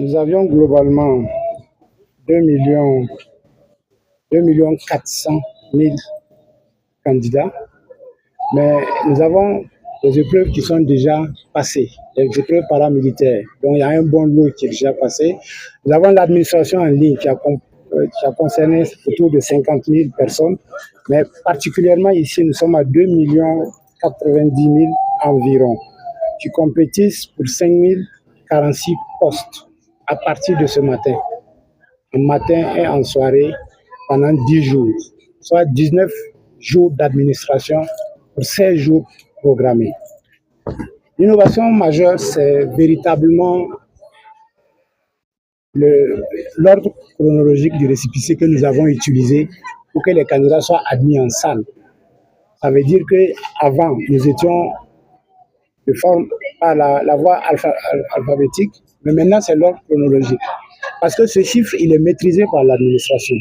Nous avions globalement 2 millions, 2 400 000 candidats, mais nous avons des épreuves qui sont déjà passées, les épreuves paramilitaires. Donc il y a un bon lot qui est déjà passé. Nous avons l'administration en ligne qui a concerné autour de 50 000 personnes, mais particulièrement ici, nous sommes à 2 90 000 environ, qui compétissent pour 5 046 postes à partir de ce matin, en matin et en soirée, pendant 10 jours, soit 19 jours d'administration pour 16 jours programmés. L'innovation majeure, c'est véritablement l'ordre chronologique du récépissé que nous avons utilisé pour que les candidats soient admis en salle. Ça veut dire qu'avant, nous étions de forme à la voie alphabétique, mais maintenant c'est l'ordre chronologique. Parce que ce chiffre, il est maîtrisé par l'administration.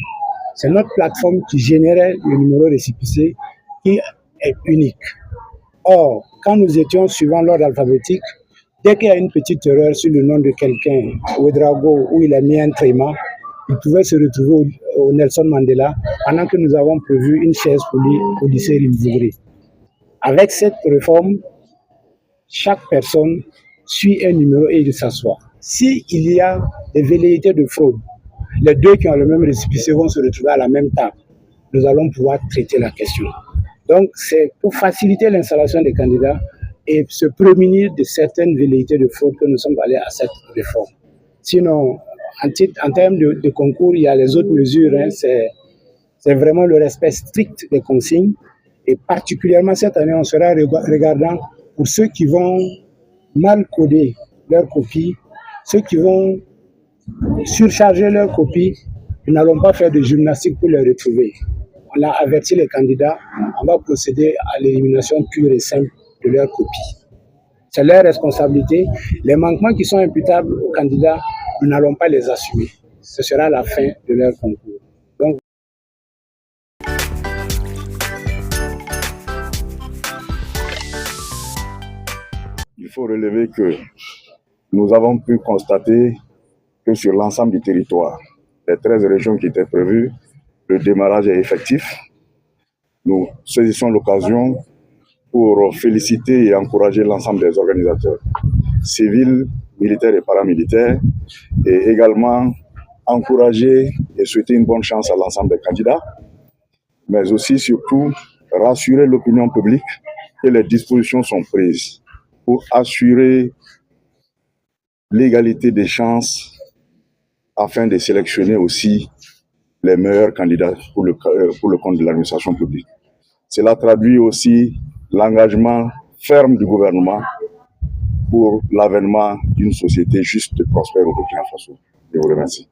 C'est notre plateforme qui générait le numéro récépissé qui est unique. Or, quand nous étions suivant l'ordre alphabétique, dès qu'il y a une petite erreur sur le nom de quelqu'un, Ouedraogo, où il a mis un tréma, il pouvait se retrouver au Nelson Mandela pendant que nous avons prévu une chaise pour lui au lycée Rimbourg. Avec cette réforme, chaque personne suit un numéro et il s'assoit. S'il y a des velléités de fraude, les deux qui ont le même récépissé vont se retrouver à la même table. Nous allons pouvoir traiter la question. Donc, c'est pour faciliter l'installation des candidats et se prémunir de certaines velléités de fraude que nous sommes allés à cette réforme. Sinon, en termes de concours, il y a les autres mesures. C'est vraiment le respect strict des consignes. Et particulièrement cette année, on sera regardant pour ceux qui vont mal coder leurs copies, ceux qui vont surcharger leurs copies, nous n'allons pas faire de gymnastique pour les retrouver. On a averti les candidats, on va procéder à l'élimination pure et simple de leurs copies. C'est leur responsabilité. Les manquements qui sont imputables aux candidats, nous n'allons pas les assumer. Ce sera la fin de leur concours. Donc, il faut relever que nous avons pu constater que sur l'ensemble du territoire, les 13 régions qui étaient prévues, le démarrage est effectif. Nous saisissons l'occasion pour féliciter et encourager l'ensemble des organisateurs civils, militaires et paramilitaires, et également encourager et souhaiter une bonne chance à l'ensemble des candidats, mais aussi surtout rassurer l'opinion publique que les dispositions sont prises pour assurer l'égalité des chances afin de sélectionner aussi les meilleurs candidats pour le compte de l'administration publique. Cela traduit aussi l'engagement ferme du gouvernement pour l'avènement d'une société juste et prospère au Burkina Faso. Je vous remercie.